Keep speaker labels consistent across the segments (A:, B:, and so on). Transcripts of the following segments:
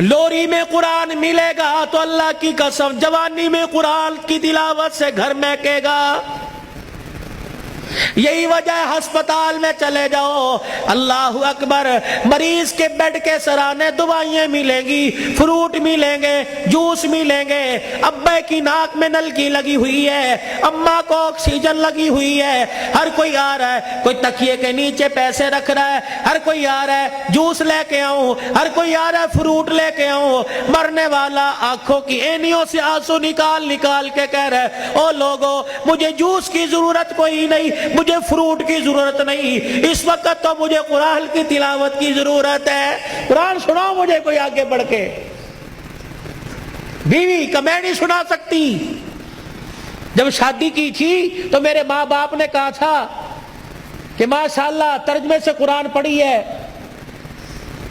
A: لوری میں قرآن ملے گا تو اللہ کی قسم جوانی میں قرآن کی تلاوت سے گھر مہکے گا. یہی وجہ ہے ہسپتال میں چلے جاؤ، اللہ اکبر، مریض کے بیڈ کے سرانے دوائیں ملیں گی، فروٹ ملیں گے، جوس ملیں گے. ابے کی ناک میں نلکی لگی ہوئی ہے، اماں کو آکسیجن لگی ہوئی ہے، ہر کوئی آ رہا ہے، کوئی تکیے کے نیچے پیسے رکھ رہا ہے، ہر کوئی آ رہا ہے جوس لے کے آؤں، ہر کوئی آ رہا ہے فروٹ لے کے آؤں. مرنے والا آنکھوں کی اینیوں سے آنسو نکال نکال کے کہہ رہا ہے او لوگو مجھے جوس کی ضرورت کوئی نہیں، مجھے فروٹ کی ضرورت نہیں، اس وقت تو مجھے قرآن کی تلاوت کی ضرورت ہے. قرآن سناؤ مجھے کوئی آگے بڑھ کے. بیوی کا میں نہیں سنا سکتی. جب شادی کی تھی تو میرے ماں باپ نے کہا تھا کہ ماشاءاللہ ترجمے سے قرآن پڑھی ہے.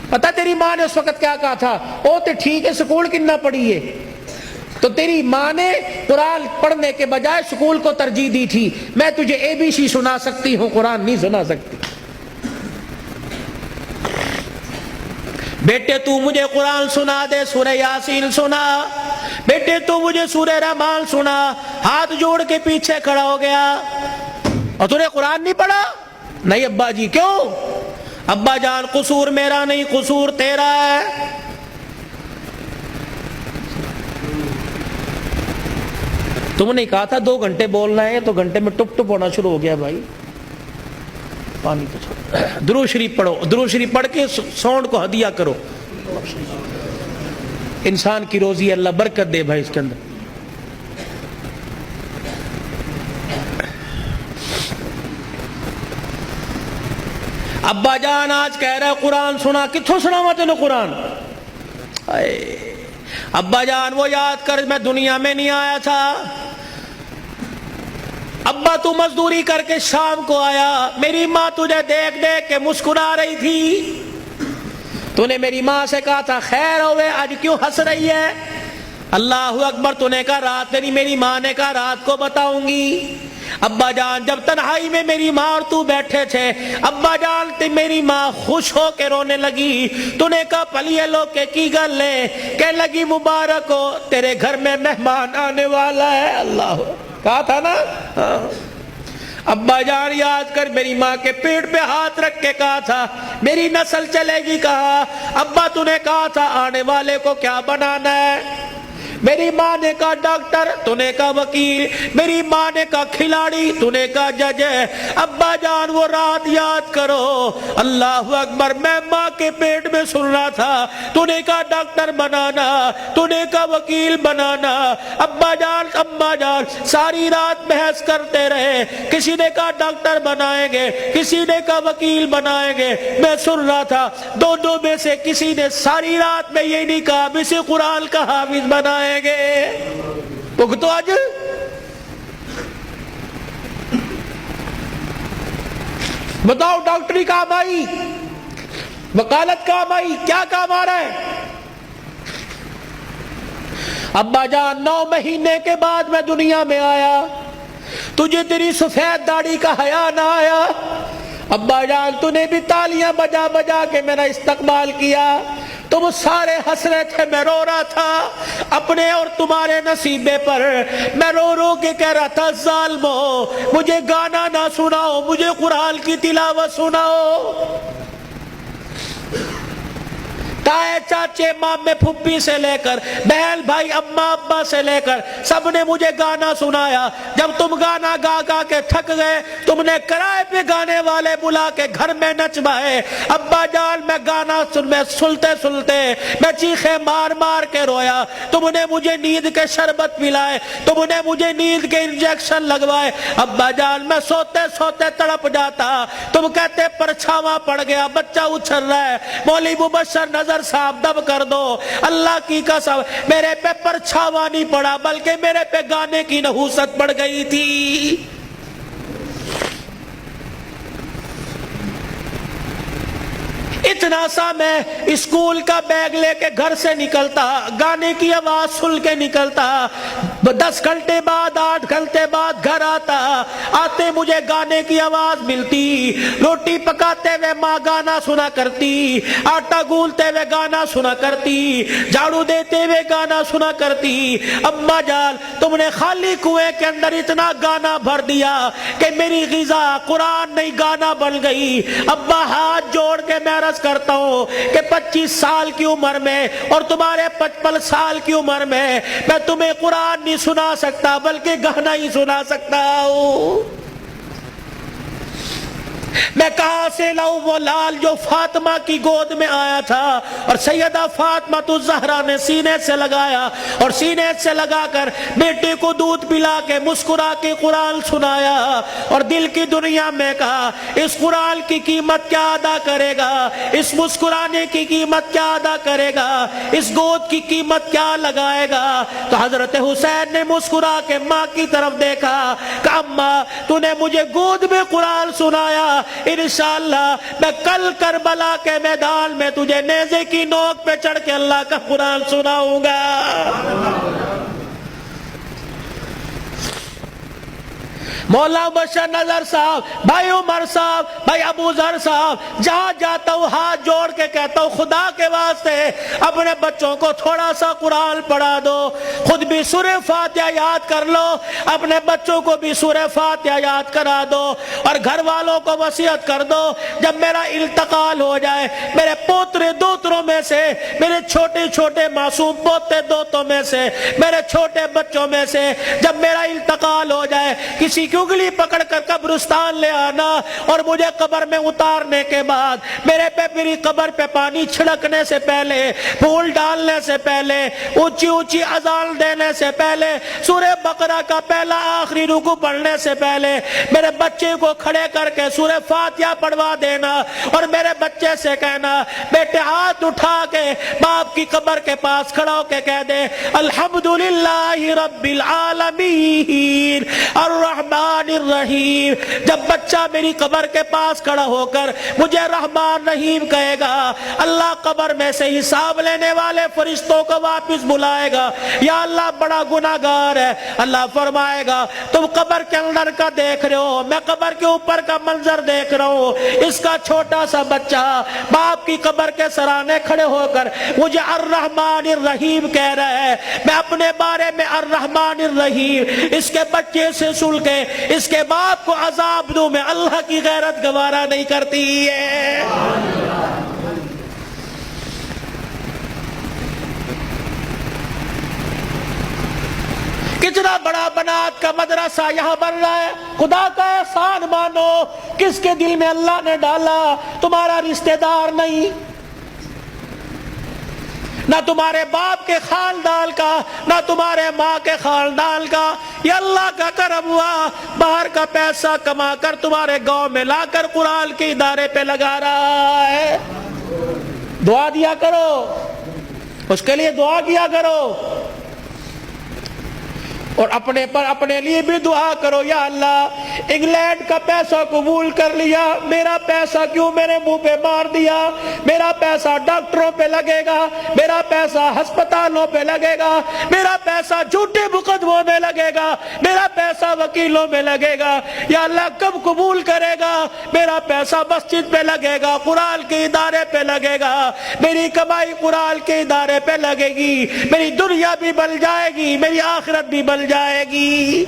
A: پتہ تیری ماں نے اس وقت کیا کہا تھا؟ او تے ٹھیک ہے سکول کنا پڑھی ہے. تو تیری ماں نے قرآن پڑھنے کے بجائے سکول کو ترجیح دی تھی. میں تجھے ABC سنا سکتی ہوں، قرآن نہیں سنا سکتی. بیٹے تو مجھے قرآن سنا دے، سورہ یاسین سنا. بیٹے تو مجھے سورہ رحمان سنا. ہاتھ جوڑ کے پیچھے کھڑا ہو گیا. اور تو نے قرآن نہیں پڑھا؟ نہیں ابا جی. کیوں؟ ابا جان قصور میرا نہیں، قصور تیرا ہے. تم نے کہا تھا 2 گھنٹے بولنا ہے تو گھنٹے میں ٹپ ٹپ ہونا شروع ہو گیا. بھائی پانی تو چھوڑو. درود شریف پڑھو، درود شریف پڑھ کے ساؤنڈ کو ہدیہ کرو. انسان کی روزی اللہ برکت دے بھائی اس کے اندر. ابا جان آج کہہ رہا ہے قرآن سنا. کتھوں سنا میں تینوں قرآن؟ ابا جان وہ یاد کر میں دنیا میں نہیں آیا تھا. ابا تو مزدوری کر کے شام کو آیا. میری ماں تجھے دیکھ دیکھ کے مسکرا رہی تھی. تو نے میری ماں سے کہا تھا خیر ہوئے آج کیوں ہنس رہی ہے؟ اللہ اکبر. تو نے کہا رات نہیں، میری ماں نے کہا رات کو بتاؤں گی. ابا جان جب تنہائی میں میری ماں اور تو بیٹھے تھے، ابا جان میری ماں خوش ہو کے رونے لگی. تو نے کہا پلیے لو کے کی گل ہے؟ کہ لگی مبارک ہو تیرے گھر میں مہمان آنے والا ہے. اللہ کہا تھا نا. ابا جان یاد کر میری ماں کے پیٹ پہ ہاتھ رکھ کے کہا تھا میری نسل چلے گی. کہا ابا تو نے کہا تھا آنے والے کو کیا بنانا ہے؟ میری ماں نے کہا ڈاکٹر، تو نے کہا وکیل. میری ماں نے کہا کھلاڑی، تو نے کہا جج. ابا جان وہ رات یاد کرو. اللہ اکبر. میں ماں کے پیٹ میں سن رہا تھا. تو نے کہا ڈاکٹر بنانا، تو نے کہا وکیل بنانا. ابا جان اماں جان ساری رات بحث کرتے رہے. کسی نے کہا ڈاکٹر بنائیں گے، کسی نے کہا وکیل بنائیں گے. میں سن رہا تھا دونوں میں سے کسی نے ساری رات میں یہ نہیں کہا اسے قرآن کا حافظ بنائیں گے. تو آج بتاؤ ڈاکٹری کام آئی، وکالت کام آئی، کیا کام آ رہا ہے؟ ابا جان 9 مہینے کے بعد میں دنیا میں آیا. تجھے تیری سفید داڑھی کا حیا نہ آیا. ابا جان تو نے بھی تالیاں بجا بجا کے میرا استقبال کیا. تم سارے ہنس رہے تھے، میں رو رہا تھا اپنے اور تمہارے نصیبے پر. میں رو رو کے کہہ رہا تھا ظالمو مجھے گانا نہ سناؤ، مجھے قرآن کی تلاوت سناؤ. تائے چاچے مامے پھپھی سے لے کر بہن بھائی اماں ابا سے لے کر سب نے مجھے گانا سنایا. جب تم گانا گا گا کے تھک گئے تم نے کرائے پہ گانے والے بلا کے گھر میں نچوائے. ابا جان میں گانا سنتے سنتے میں چیخے مار مار کے رویا. تم نے مجھے نیند کے شربت پلائے، تم نے مجھے نیند کے انجیکشن لگوائے. ابا جان میں سوتے سوتے تڑپ جاتا. تم کہتے پرچھاواں پڑ گیا، بچہ اچھل رہا ہے، مولوی مبشر نظر صاحب دب کر دو. اللہ کی قسم میرے پہ پرچھاوا نہیں پڑا بلکہ میرے پہ گانے کی نحوست پڑ گئی تھی. اتنا سا میں اسکول کا بیگ لے کے گھر سے نکلتا، گانے کی آواز سن کے نکلتا. 10 گھنٹے بعد 8 گھنٹے بعد گھر آتے مجھے گانے کی آواز ملتی، روٹی پکاتے ہوئے ماں گانا سنا کرتی، آٹا گولتے ہوئے گانا سنا کرتی، جھاڑو دیتے ہوئے گانا سنا کرتی۔ اماں جان تم نے خالی کنویں کے اندر اتنا گانا بھر دیا کہ میری غذا قرآن نہیں گانا بن گئی۔ ابا ہاتھ جوڑ کے میں عرض کرتا ہوں کہ 25 سال کی عمر میں اور تمہارے 55 سال کی عمر میں تمہیں قرآن نہیں سنا سکتا بلکہ گانا ہی سنا سکتا ہوں۔ میں کہاں سے لاؤں وہ لال جو فاطمہ کی گود میں آیا تھا اور سیدہ فاطمہ الزہرا نے سینے سے لگایا اور سینے سے لگا کر بیٹے کو دودھ پلا کے مسکرا کے قرآن سنایا اور دل کی دنیا میں کہا اس قرآن کی قیمت کیا ادا کرے گا، اس مسکرانے کی قیمت کیا ادا کرے گا، اس گود کی قیمت کیا لگائے گا۔ تو حضرت حسین نے مسکرا کے ماں کی طرف دیکھا کہ اماں تو نے مجھے گود میں قرآن سنایا، انشاءاللہ میں کل کربلا کے میدان میں تجھے نیزے کی نوک پہ چڑھ کے اللہ کا قرآن سناؤں گا۔ مولا بشر نظر صاحب، بھائی عمر صاحب، بھائی ابو ذر صاحب، جہاں جاتا ہوں ہاتھ جوڑ کے کہتا ہوں خدا کے واسطے اپنے بچوں کو تھوڑا سا قرآن پڑھا دو، خود بھی سورہ فاتحہ یاد کر لو، اپنے بچوں کو بھی سورہ فاتحہ یاد کرا دو اور گھر والوں کو وصیت کر دو جب میرا انتقال ہو جائے میرے پوترے دوتروں میں سے، میرے چھوٹے چھوٹے معصوم پوتے دوتوں میں سے، میرے چھوٹے بچوں میں سے جب میرا انتقال ہو جائے کسی کی انگلی پکڑ کر قبرستان لے آنا اور مجھے قبر میں اتارنے کے بعد میرے پہ میری قبر پہ پانی چھڑکنے سے پہلے، پھول ڈالنے سے پہلے، اونچی اونچی اذان دینے سے پہلے، سورہ بقرہ کا پہلا آخری رکوع پڑھنے سے پہلے میرے بچے کو کھڑے کر کے سورہ فاتحہ پڑھوا دینا اور میرے بچے سے کہنا بیٹے ہاتھ اٹھا کے باپ کی قبر کے پاس کھڑا ہو کے کہہ دے الحمدللہ رب العالمین الرحمن الرحیم۔ جب بچہ میری قبر کے پاس کھڑا ہو کر مجھے رحمان رحیم کہے گا اللہ قبر میں سے حساب لینے والے فرشتوں کو واپس بلائے گا، یا اللہ بڑا گناہگار ہے، اللہ فرمائے گا تم قبر کے اندر کا دیکھ رہے ہو، میں قبر کے اوپر کا منظر دیکھ رہا ہوں، اس کا چھوٹا سا بچہ باپ کی قبر کے سرانے کھڑے ہو کر مجھے الرحمن الرحیم کہہ رہا ہے، میں اپنے بارے میں الرحمن الرحیم اس کے بچے سے سن کے اس کے باپ کو عذاب دوں، میں اللہ کی غیرت گوارا نہیں کرتی ہے۔ کتنا بڑا بنات کا مدرسہ یہاں بن رہا ہے، خدا کا احسان مانو، کس کے دل میں اللہ نے ڈالا، تمہارا رشتہ دار نہیں، نہ تمہارے باپ کے خاندان کا، نہ تمہارے ماں کے خاندان کا، یہ اللہ کا کرم ہوا، باہر کا پیسہ کما کر تمہارے گاؤں میں لا کر قرآن کے ادارے پہ لگا رہا ہے۔ دعا دیا کرو، اس کے لیے دعا کیا کرو اور اپنے لیے بھی دعا کرو، یا اللہ انگلینڈ کا پیسہ قبول کر لیا، میرا پیسہ کیوں میرے منہ پہ مار دیا، میرا پیسہ ڈاکٹروں پہ لگے گا، میرا پیسہ ہسپتالوں پہ لگے گا، میرا پیسہ جھوٹے مقدموں میں لگے گا، میرا پیسہ وکیلوں میں لگے گا، یا اللہ کب قبول کرے گا، میرا پیسہ مسجد پہ لگے گا، قرآن کے ادارے پہ لگے گا، میری کمائی قرآن کے ادارے پہ لگے گی، میری دنیا بھی بن جائے گی، میری آخرت بھی بن جائے گی۔